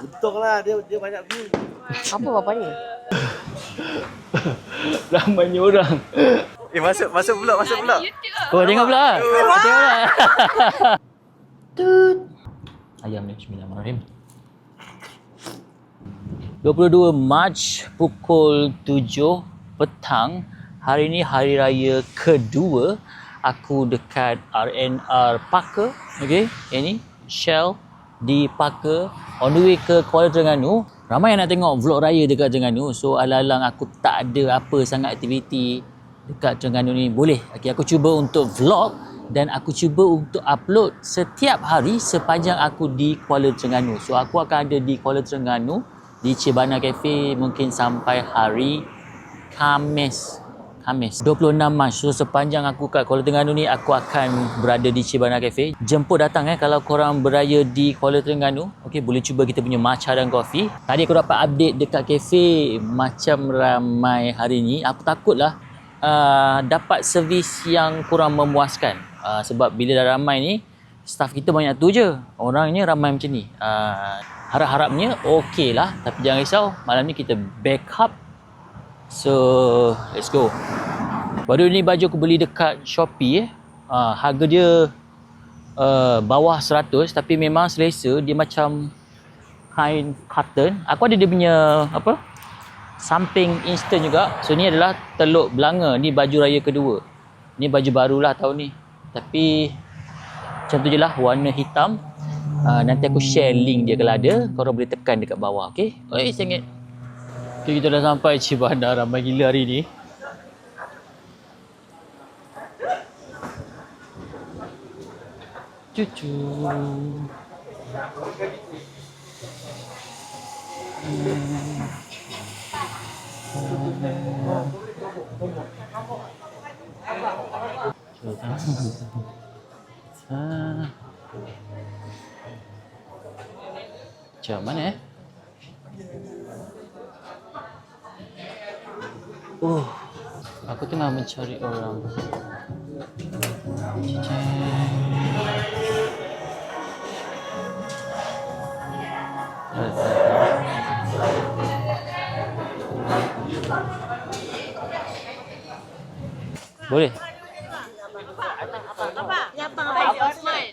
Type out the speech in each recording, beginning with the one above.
Untung lah dia banyak view. Apa bapaknya? Ramainya orang. Masuk pula. Kau tengok pula. Tengok pula. Tut. Ayam ni, bismillahirrahmanirrahim. 22 Mac pukul 7 petang. Hari ni hari raya kedua aku dekat RNR Parker. Okay, ini Shell di Parker on the way ke Kuala Terengganu. Ramai yang nak tengok vlog raya dekat Terengganu. So alang-alang aku tak ada apa sangat aktiviti dekat Terengganu ni. Boleh. Okay, aku cuba untuk vlog dan aku cuba untuk upload setiap hari sepanjang aku di Kuala Terengganu. So aku akan ada di Kuala Terengganu di Cibana Cafe mungkin sampai hari Khamis 26 Mac. So sepanjang aku kat Kuala Terengganu ni aku akan berada di Cibana Cafe. Jemput datang kalau korang beraya di Kuala Terengganu. Okey, boleh cuba kita punya matcha dan kopi. Tadi aku dapat update dekat cafe macam ramai hari ni. Aku takutlah dapat servis yang kurang memuaskan. Sebab bila dah ramai ni staff kita banyak tu je. Orangnya ramai macam ni. Harap-harapnya okey lah. Tapi jangan risau, malam ni kita backup. So, let's go. Baru ni baju aku beli dekat Shopee. Harga dia bawah 100 tapi memang selesa. Dia macam kain cotton. Aku ada dia punya apa? Samping instant juga. So ni adalah teluk belanga. Ni baju raya kedua. Ni baju barulah tahun ni. Tapi macam tu je lah, warna hitam. Nanti aku share link dia kalau ada. Korang boleh tekan dekat bawah. Okay? Oi, sengit. Okay, kita dah sampai Cibana. Ramai gila hari ni. Cucu. Macam mana aku tengah mencari orang. Boleh?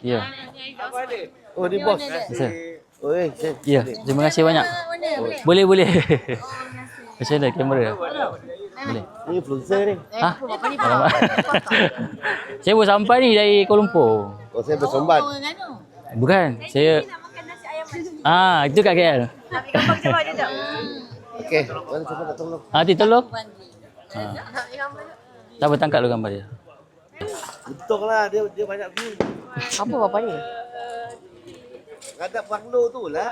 Ya. Oh, ni bos. Oi, Ya, terima kasih banyak. Boleh. Macam mana kamera? Boleh. Ni influencer ni. Alamak. Saya baru sampai ni dari Kuala Lumpur. Oh, saya bersombat. Bukan, saya itu kat KL. Okey, mana siapa nak tolong? Nanti tolong. Tak apa, tangkap dulu gambar dia. Untung lah dia banyak view. Apa bapaknya? Ngadap banglo tu lah.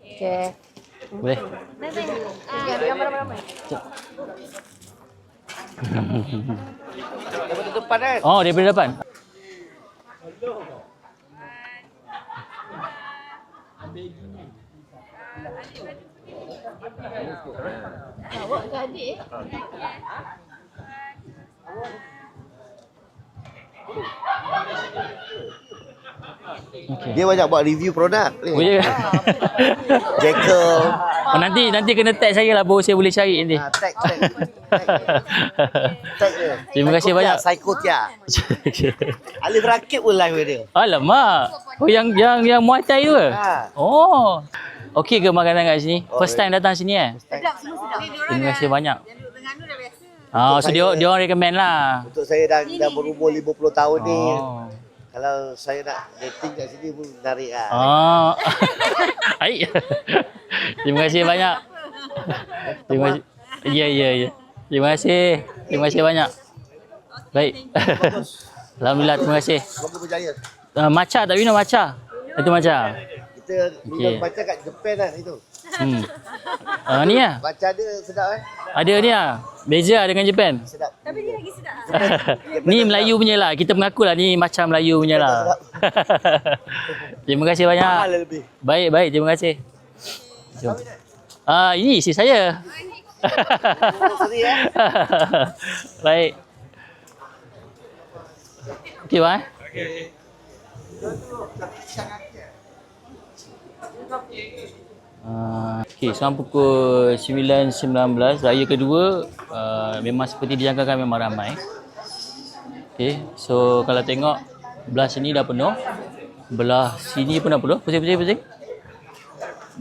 Okey. Boleh? Ramai. Daripada depan kan? Oh, daripada depan. Awak ke adik? Okay. Dia banyak buat review produk ni. Oh, ya. Jekyll. Nanti kena tag saya lah, baru saya boleh cari nanti. Tag dia. Terima kasih banyak. Psychotia. Alif Rakib pun live dia. Alamak. Oh, yang Muay Thai tu ke? Ha. Oh. Okey ke makanan kat sini? First time datang sini Sedap, semua sedap. Terima kasih banyak. So dia orang recommend lah. Untuk saya dah berumur 50 tahun ni. Oh. Kalau saya nak dating kat sini pun menarik lah. Oh. Baik. Terima kasih banyak. Terima kasih. Ya. Terima kasih banyak. Baik. Alhamdulillah, terima kasih. Semoga berjaya. Matcha tak minum matcha? Itu matcha. Kita minum baca kat Jepun kan itu. Ni lah. Baca dia sedap kan? Ada ni lah. Beza dengan Japan. Sedap. Tapi dia lagi sedap. Ni Melayu punya lah. Kita mengaku lah ni macam Melayu punya lah. Terima kasih banyak. Mahal lebih. Baik. Terima kasih. Jom. Ini isteri saya. Seri ya. Baik. Okey bang. Okay, sekarang pukul 9.19. Raya kedua memang seperti dijangkakan memang ramai. Okay, so kalau tengok belah sini dah penuh. Belah sini pun dah penuh. Pusing.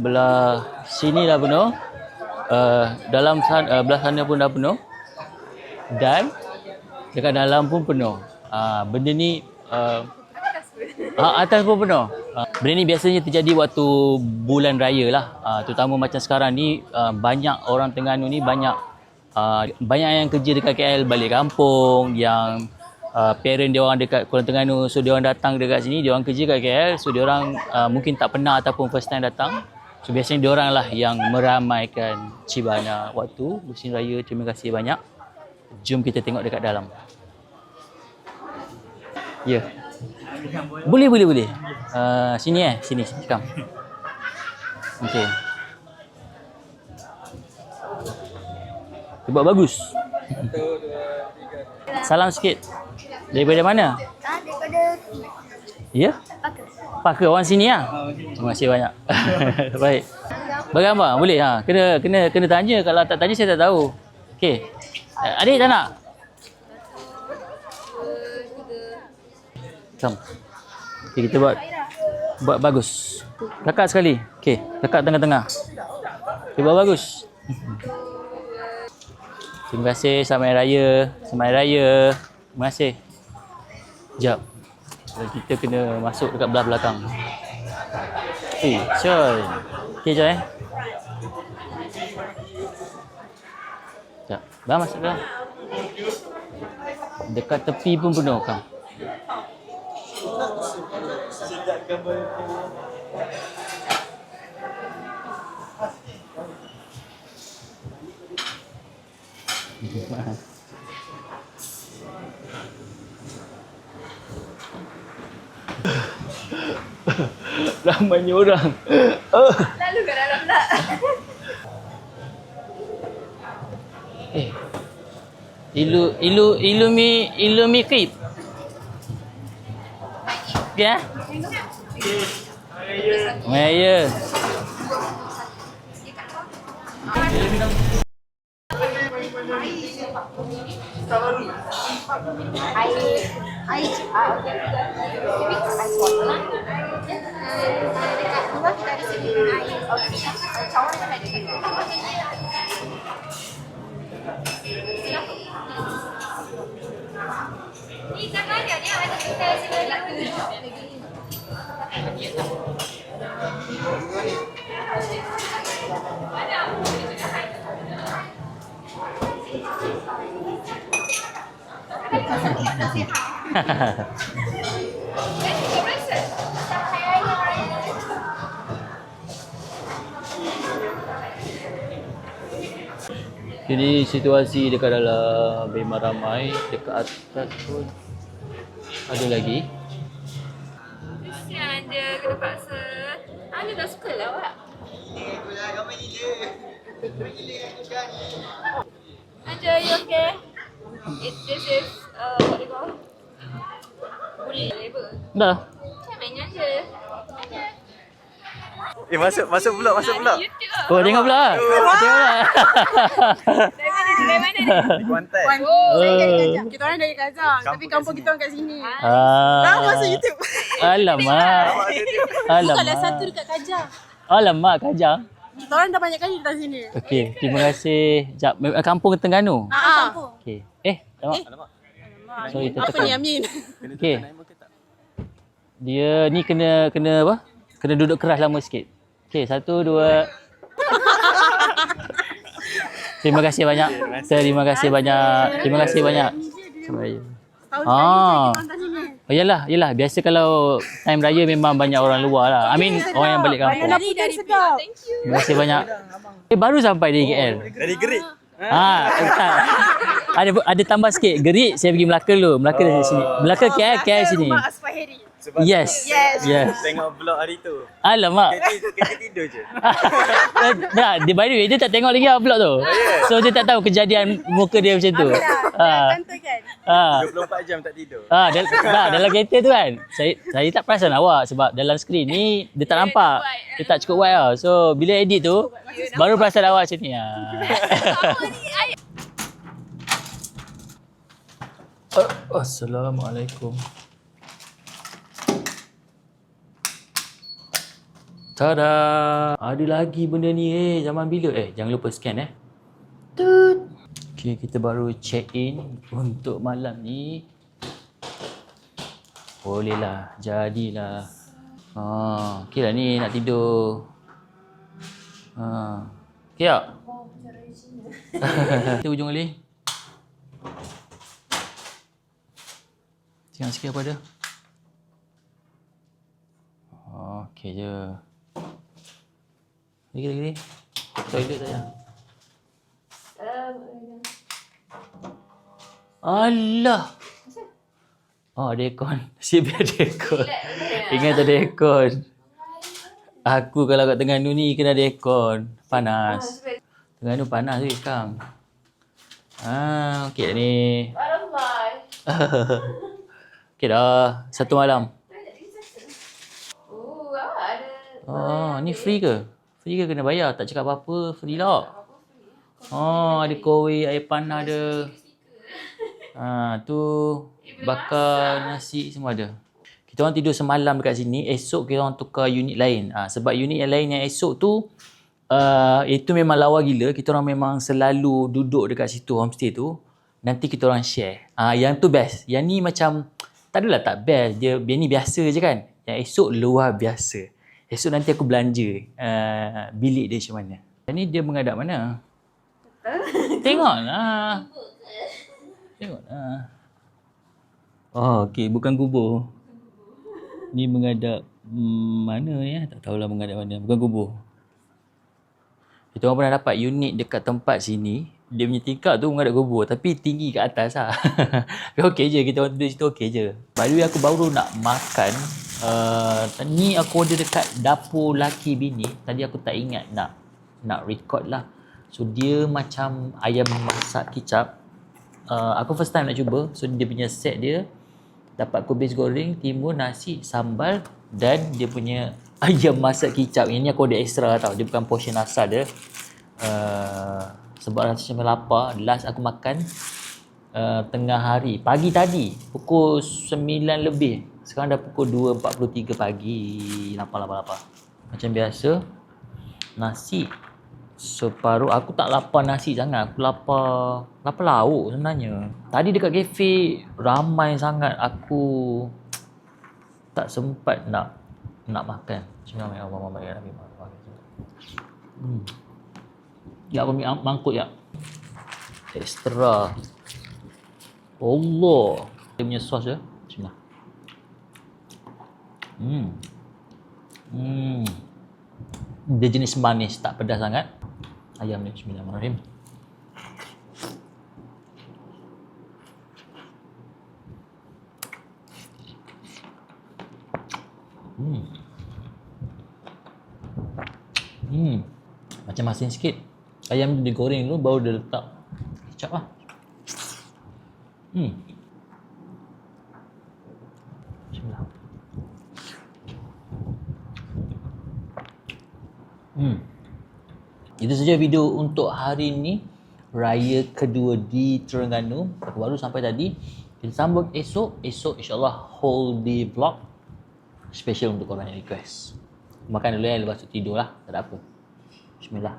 Belah sini dah penuh. Dalam belah sana pun dah penuh. Dan dekat dalam pun penuh. Benda ni atas pun penuh. Benda ni biasanya terjadi waktu bulan raya lah. Terutama macam sekarang ni, banyak orang Terengganu ni banyak yang kerja dekat KL balik kampung, yang parent dia orang dekat Kuala Terengganu, so dia orang datang dekat sini, dia orang kerja kat KL, so dia orang mungkin tak pernah ataupun first time datang. So biasanya dia orang lah yang meramaikan Cibana waktu musim raya. Terima kasih banyak. Jom kita tengok dekat dalam. Ya. Boleh. Sini sini come. Okey. Buat bagus. 1, 2, 3. Salam sikit. Daripada mana? Daripada Ya? Pakar orang sini lah. Terima kasih banyak. Baik. Bergambar boleh kena tanya, kalau tak tanya saya tak tahu. Okey. Adik tak nak? Come. Okay, kita buat bagus. Kakak sekali. Okey, kakak tengah-tengah. Okay, buat bagus. Terima kasih, selamat raya. Terima kasih. Sekejap. Kita kena masuk dekat belah belakang. Syol. Okey, jom Sekejap. Dah masuk dah. Dekat tepi pun penuh kan. Ramainya orang. lalu kat dalam pula. Ilumi krip. Ya? Maya. Air. Dekat luar kita ada sediakan air. Okey. Cawan kan ada dekat luar. Ni jangan dia ada kita sini lagi. Jadi situasi dekat dalam memang ramai. Dekat atas pun ada lagi. Kesian dia kena paksa. Dia tak suka lah awak. Anja, you okay? This is what they call bully labor. Dah. Macam mainnya je. Masuk pula. YouTube. Oh, tengok pula. Tengok pula. Dari mana ni? Kuantan. Kita orang dari Kazang, tapi kampung kita orang kat sini. Dah masuk YouTube. Alamak. Bukanlah satu dekat Kajang. Alamak, Kajang. Kita orang dah banyak kali datang sini. Okey, terima kasih. Sekejap, kampung Terengganu. Kampung. Okey. Alamak. Sorry, Apa ni Amin? Okey. Dia ni kena apa? Kena duduk keras lama sikit. Okey, 1, 2. Terima kasih banyak. Terima kasih banyak. Sampai. Tahun sekali je kita orang datang sini. Oh yalah. Biasa kalau time raya memang banyak orang luar lah. I mean orang yang balik kampung. Dari sedap. Terima kasih banyak. Baru sampai dari KL. Dari Gerik. Tak. Ada tambah sikit. Gerik saya pergi Melaka dulu. Melaka dari sini. Melaka KL sini. Rumah Asfaheri. Sebab Yes. Yes. tengok vlog hari tu. Alamak. Kita tidur je. Dia by the way, dia tak tengok lagi vlog tu. So dia tak tahu kejadian muka dia macam tu. Contoh kan. 24 jam tak tidur. Dalam kereta tu kan. Saya tak perasan awak sebab dalam skrin ni dia tak nampak. Dia tak cukup wide tau. So bila edit tu baru perasan awak macam ni. Assalamualaikum. Tada! Ada lagi benda ni zaman bila? Jangan lupa scan Tut. Okay, kita baru check in untuk malam ni. Bolehlah, jadilah. Okay lah ni nak tidur. Okay tak? Kita ujung kali. Tengok sikit apa ada. Okay je. Lagi. Toilet saja. Alah. Ada aircon. Siap ada aircon. Ingat ada aircon. Aku kalau kat Terengganu ni kena ada aircon. Panas. Terengganu panas je sekarang. Okey ni. Okey dah. 1 malam. Ni free ke? Free ke kena bayar? Tak cakap apa-apa. Free lah. Ada kowe, air panas ada. Tu bakar nasi semua ada. Kita orang tidur semalam dekat sini. Esok kita orang tukar unit lain. Sebab unit yang lain yang esok tu itu memang lawa gila. Kita orang memang selalu duduk dekat situ homestay tu. Nanti kita orang share. Yang tu best. Yang ni macam tak adalah tak best. Dia ni biasa je kan. Yang esok luar biasa. Esok nanti aku belanja bilik dia macam mana. Yang ni dia menghadap mana? Tengoklah. Okey, bukan kubur. Ni menghadap mana ya? Tak tahulah menghadap mana. Bukan kubur. Kita orang pernah dapat unit dekat tempat sini. Dia punya tingkap tu menghadap kubur. Tapi tinggi kat atas lah. Okey je. Kita orang tidur situ okey je. By the way, aku baru nak makan. Ni aku order dekat dapur laki bini. Tadi aku tak ingat nak record lah. So dia macam ayam masak kicap. Aku first time nak cuba. So dia punya set dia dapat kubis goreng, timun, nasi, sambal dan dia punya ayam masak kicap. Yang ni aku order extra tau. Dia bukan portion asal dia. Sebab rasa macam lapar. Last aku makan tengah hari. Pagi tadi pukul 9 lebih. Sekarang dah pukul 2.43 pagi. Lapar. Macam biasa. Nasi separuh. Aku tak lapar nasi sangat. Aku lapar lauk sebenarnya. Tadi dekat kafe ramai sangat. Aku tak sempat nak makan. Bismillahirrahmanirrahim. Ya, aku ambil mangkuk ya. Ekstra. Allah. Dia punya sos dia. Bismillah. Dia jenis manis, tak pedas sangat. Ayam ni, bismillahirrahmanirrahim. Macam masin sikit. Ayam dia digoreng dulu baru dia letak kicap lah. Bismillah. Itu saja video untuk hari ini. Raya kedua di Terengganu. Aku baru sampai tadi. Kita sambut esok. Esok insyaAllah whole day vlog. Special untuk korang yang request. Makan dulu lepas tu tidur lah. Tak ada apa. Bismillah.